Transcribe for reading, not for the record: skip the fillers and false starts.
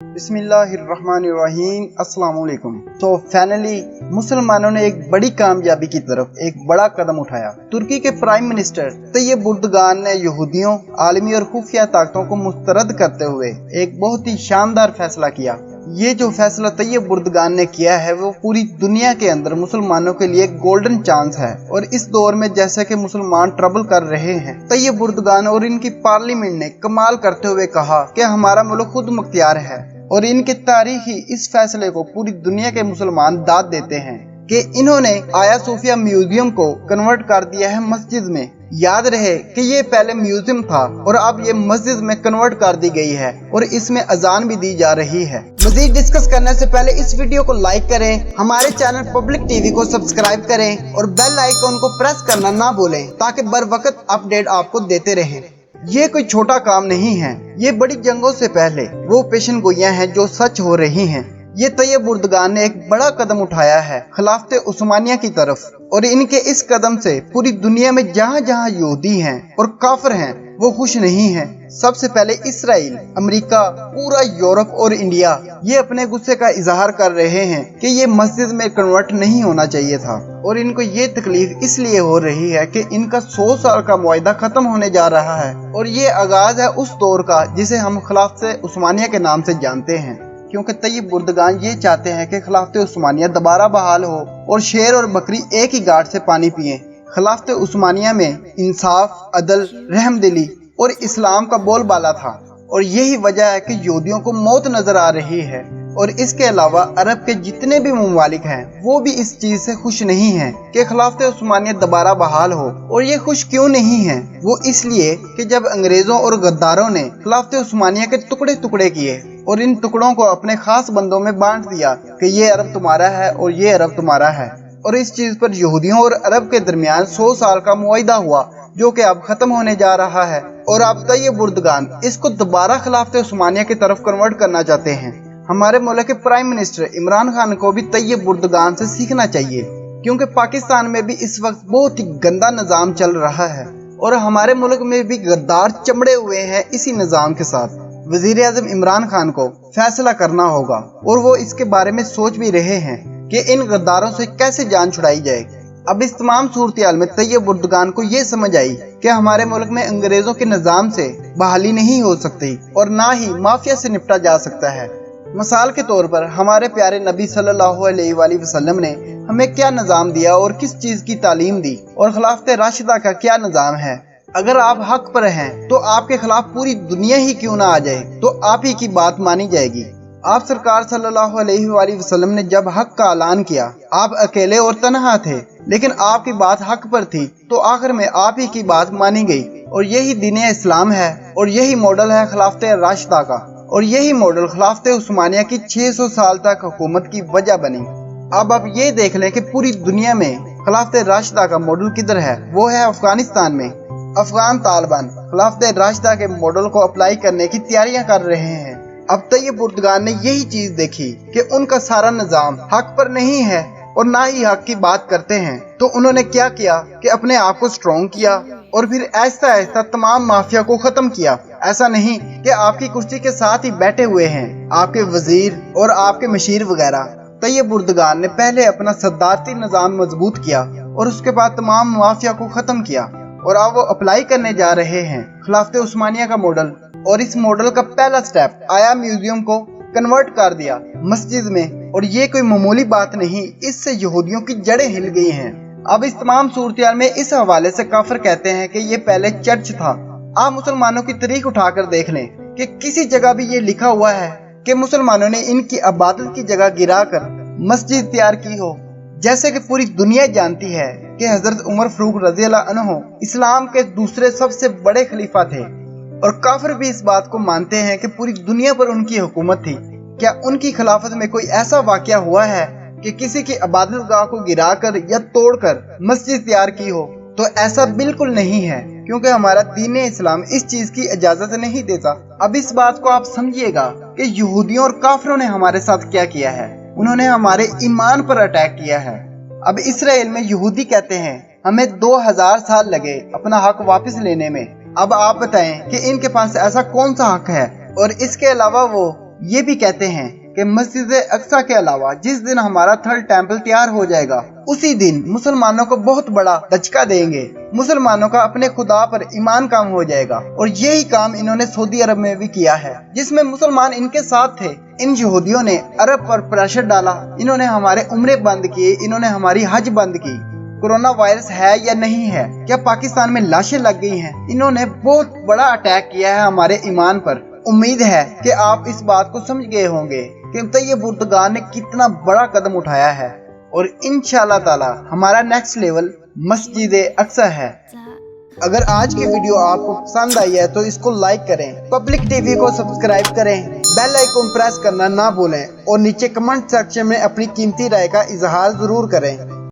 बिस्मिल्लाहिर्रहमानिर्रहीम अस्सलाम वालेकुम। तो फाइनली मुसलमानों ने एक बड़ी कामयाबी की तरफ एक बड़ा कदम उठाया। तुर्की के प्राइम मिनिस्टर तैयब एर्दोगान ने यहूदियों, आलमी और खुफिया ताकतों को मुस्तरद करते हुए एक बहुत ही शानदार फैसला किया। ये जो फैसला तैयब एर्दोगान ने किया है वो पूरी दुनिया के अंदर मुसलमानों के लिए गोल्डन चांस है। और इस दौर में जैसे कि मुसलमान ट्रबल कर रहे हैं, तैयब एर्दोगान और इनकी पार्लियामेंट ने कमाल करते हुए कहा कि हमारा मुल्क खुद मुख्तियार है। और इनके तारीखी इस फैसले को पूरी दुनिया के मुसलमान दाद देते हैं कि इन्होंने आया सोफिया म्यूजियम को कन्वर्ट कर दिया है मस्जिद में। याद रहे कि ये पहले म्यूजियम था और अब ये मस्जिद में कन्वर्ट कर दी गई है और इसमें अजान भी दी जा रही है। मजीद डिस्कस करने से पहले इस वीडियो को लाइक करें, हमारे चैनल पब्लिक टीवी को सब्सक्राइब करें और बेल आइकन को प्रेस करना ना भूलें ताकि बर वक्त अपडेट आपको देते रहें। ये कोई छोटा काम नहीं है, ये बड़ी जंगों से पहले वो पेशन गोइयां हैं जो सच हो रही हैं। ये तैयब एर्दोगान ने एक बड़ा कदम उठाया है खिलाफत उस्मानिया की तरफ और इनके इस कदम से पूरी दुनिया में जहाँ जहाँ यहूदी हैं और काफिर हैं वो खुश नहीं हैं। सबसे पहले इसराइल, अमेरिका, पूरा यूरोप और इंडिया ये अपने गुस्से का इजहार कर रहे हैं कि ये मस्जिद में कन्वर्ट नहीं होना चाहिए था। और इनको ये तकलीफ इसलिए हो रही है कि इनका 100 साल का मुआहदा खत्म होने जा रहा है और ये आगाज है उस दौर का जिसे हम खिलाफत उस्मानिया के नाम से जानते हैं। क्योंकि तैयब एर्दोगान ये चाहते हैं कि खिलाफत उस्मानिया दोबारा बहाल हो और शेर और बकरी एक ही गाड़ से पानी पिए। खिलाफत उस्मानिया में इंसाफ, अदल, रहमदिली और इस्लाम का बोलबाला था और यही वजह है कि यहूदियों को मौत नजर आ रही है। और इसके अलावा अरब के जितने भी ममालिक हैं वो भी इस चीज से खुश नहीं हैं कि खिलाफत उस्मानिया दोबारा बहाल हो। और ये खुश क्यों नहीं हैं? वो इसलिए कि जब अंग्रेजों और गद्दारों ने खिलाफत उस्मानिया के टुकड़े टुकड़े किए और इन टुकड़ों को अपने खास बंदों में बांट दिया कि ये अरब तुम्हारा है और ये अरब तुम्हारा है। और इस चीज पर यहूदियों और अरब के दरमियान 100 साल का मुआहदा हुआ जो कि अब खत्म होने जा रहा है। और अब तैयब एर्दोगान इसको दोबारा खिलाफत उस्मानिया की तरफ कन्वर्ट करना चाहते हैं। हमारे मुल्क के प्राइम मिनिस्टर इमरान खान को भी तैयब एर्दोगान से सीखना चाहिए क्योंकि पाकिस्तान में भी इस वक्त बहुत ही गंदा निज़ाम चल रहा है और हमारे मुल्क में भी गद्दार चमड़े हुए हैं इसी निज़ाम के साथ। वजीर आज़म इमरान खान को फैसला करना होगा और वो इसके बारे में सोच भी रहे हैं कि इन गद्दारों से कैसे जान छुड़ाई जाए। अब इस तमाम सूरत में तैयब एर्दोगान को ये समझ आई कि हमारे मुल्क में अंग्रेजों के निज़ाम से बहाली नहीं हो सकती और ना ही माफिया से निपटा जा सकता है। मिसाल के तौर पर हमारे प्यारे नबी सल्लल्लाहु अलैहि वसल्लम ने हमें क्या निज़ाम दिया और किस चीज़ की तालीम दी और खिलाफत राशिदा का क्या निज़ाम है। अगर आप हक पर हैं तो आपके खिलाफ पूरी दुनिया ही क्यों ना आ जाए तो आप ही की बात मानी जाएगी। आप सरकार सल्लल्लाहु अलैहि वसल्लम ने जब हक का ऐलान किया आप अकेले और तन्हा थे, लेकिन आपकी बात हक पर थी तो आखिर में आप ही की बात मानी गई। और यही दीन इस्लाम है और यही मॉडल है खिलाफत राशिदा का और यही मॉडल खिलाफत उस्मानिया की 600 साल तक हुकूमत की वजह बनी। अब आप ये देख लें कि पूरी दुनिया में खिलाफत राशिदा का मॉडल किधर है, वो है अफगानिस्तान में। अफगान तालिबान खिलाफत राशिदा के मॉडल को अप्लाई करने की तैयारियां कर रहे हैं। अब तैयब एर्दोगान ने यही चीज देखी कि उनका सारा निजाम हक पर नहीं है और ना ही हक की बात करते हैं, तो उन्होंने क्या किया कि अपने आप को स्ट्रॉन्ग किया और फिर ऐसा ऐसा तमाम माफिया को खत्म किया। ऐसा नहीं कि आपकी कुर्सी के साथ ही बैठे हुए हैं आपके वजीर और आपके मशीर वगैरह। तैयब एर्दोगान ने पहले अपना सदारती निजाम मजबूत किया और उसके बाद तमाम माफिया को खत्म किया और अब वो अप्लाई करने जा रहे हैं खिलाफत उस्मानिया का मॉडल। और इस मॉडल का पहला स्टेप आया म्यूजियम को कन्वर्ट कर दिया मस्जिद में। और ये कोई मामूली बात नहीं, इससे यहूदियों की जड़ें हिल गई हैं। अब इस तमाम सूरत में इस हवाले से काफिर कहते हैं कि ये पहले चर्च था। आप मुसलमानों की तारीख उठाकर देख लें कि किसी जगह भी ये लिखा हुआ है कि मुसलमानों ने इनकी इबादत की जगह गिराकर मस्जिद तैयार की हो। जैसे कि पूरी दुनिया जानती है कि हजरत उमर फारूक रज़ियल्लाहु अन्हु इस्लाम के दूसरे सबसे बड़े खलीफा थे और काफिर भी इस बात को मानते हैं कि पूरी दुनिया पर उनकी हुकूमत थी। क्या उनकी खिलाफत में कोई ऐसा वाकया हुआ है कि किसी की इबादत गाह को गिराकर या तोड़कर मस्जिद तैयार की हो? तो ऐसा बिल्कुल नहीं है क्योंकि हमारा दीन इस्लाम इस चीज की इजाजत नहीं देता। अब इस बात को आप समझिएगा कि यहूदियों और काफिरों ने हमारे साथ क्या किया है। उन्होंने हमारे ईमान पर अटैक किया है। अब इसराइल में यहूदी कहते हैं हमें 2000 साल लगे अपना हक वापस लेने में। अब आप बताएं कि इनके पास ऐसा कौन सा हक है। और इसके अलावा वो ये भी कहते हैं कि मस्जिद अक्सा के अलावा जिस दिन हमारा थर्ड टेम्पल तैयार हो जाएगा उसी दिन मुसलमानों को बहुत बड़ा दचका देंगे। मुसलमानों का अपने खुदा पर ईमान काम हो जाएगा। और यही काम इन्होंने सऊदी अरब में भी किया है, जिसमें मुसलमान इनके साथ थे। इन यहूदियों ने अरब पर प्रेशर डाला, इन्होंने हमारे उम्रे बंद किए, इन्होंने हमारी हज बंद की। कोरोना वायरस है या नहीं है, क्या पाकिस्तान में लाशें लग गई हैं, इन्होंने बहुत बड़ा अटैक किया है हमारे ईमान पर। उम्मीद है कि आप इस बात को समझ गए होंगे कि तैयब उर्दुगान ने कितना बड़ा कदम उठाया है। और इंशाअल्लाह ताला हमारा नेक्स्ट लेवल मस्जिद अक्सा है। अगर आज की वीडियो आपको पसंद आई है तो इसको लाइक करें, पब्लिक टीवी को सब्सक्राइब करें, बेल आइकन प्रेस करना ना भूलें और नीचे कमेंट सेक्शन में अपनी कीमती राय का इजहार जरूर करें।